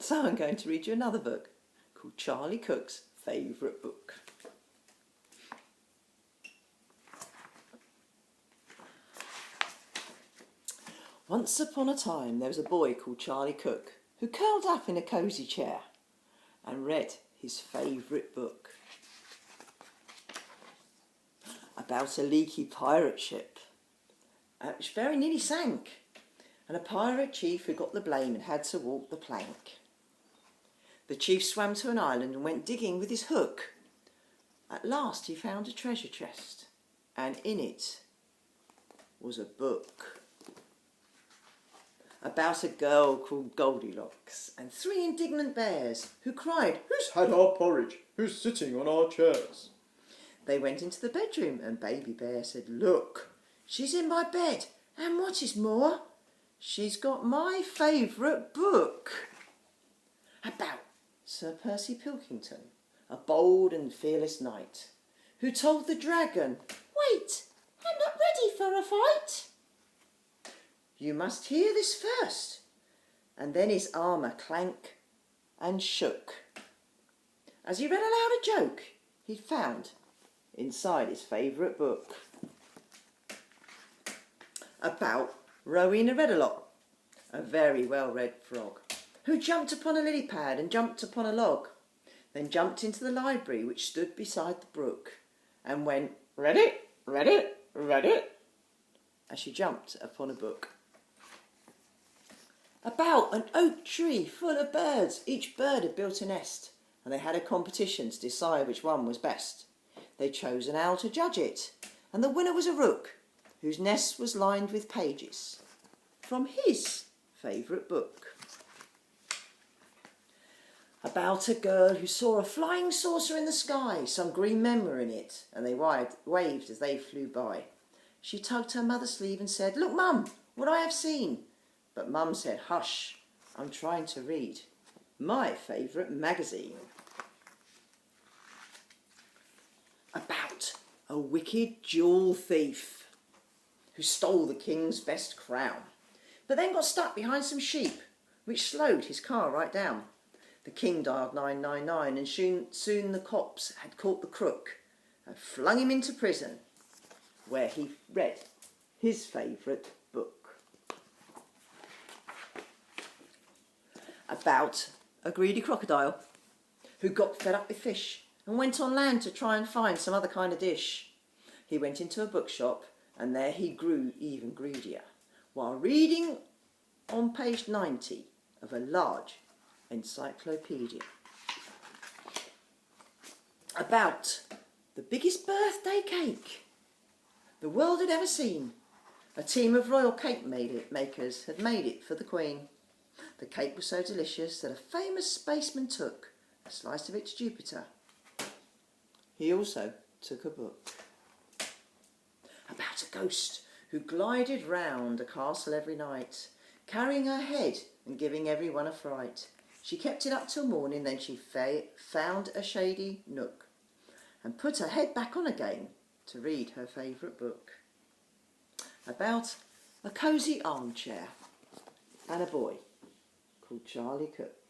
So I'm going to read you another book called Charlie Cook's Favourite Book. Once upon a time there was a boy called Charlie Cook who curled up in a cosy chair and read his favourite book about a leaky pirate ship which very nearly sank, and a pirate chief who got the blame and had to walk the plank. The chief swam to an island and went digging with his hook. At last he found a treasure chest, and in it was a book about a girl called Goldilocks and 3 indignant bears who cried, "Who's had our porridge? Who's sitting on our chairs?" They went into the bedroom and Baby Bear said, "Look, she's in my bed, and what is more, she's got my favourite book about Sir Percy Pilkington, a bold and fearless knight, who told the dragon, 'Wait, I'm not ready for a fight.' You must hear this first." And then his armour clanked and shook as he read aloud a joke he'd found inside his favourite book about Rowena Redalock, a very well-read frog, who jumped upon a lily pad and jumped upon a log, then jumped into the library which stood beside the brook, and went, "Read it, read it, read it," as she jumped upon a book about an oak tree full of birds. Each bird had built a nest, and they had a competition to decide which one was best. They chose an owl to judge it, and the winner was a rook, whose nest was lined with pages from his favourite book about a girl who saw a flying saucer in the sky, some green men were in it, and they waved as they flew by. She tugged her mother's sleeve and said, "Look, Mum, what I have seen." But Mum said, "Hush, I'm trying to read my favourite magazine about a wicked jewel thief who stole the king's best crown, but then got stuck behind some sheep, which slowed his car right down. The king dialed 999, and soon the cops had caught the crook and flung him into prison, where he read his favourite book about a greedy crocodile who got fed up with fish and went on land to try and find some other kind of dish. He went into a bookshop, and there he grew even greedier, while reading on page 90 of a large encyclopedia about the biggest birthday cake the world had ever seen. A team of royal cake makers had made it for the Queen. The cake was so delicious that a famous spaceman took a slice of it to Jupiter. He also took a book about a ghost who glided round a castle every night, carrying her head and giving everyone a fright. She kept it up till morning, then she found a shady nook and put her head back on again to read her favourite book about a cosy armchair and a boy called Charlie Cook.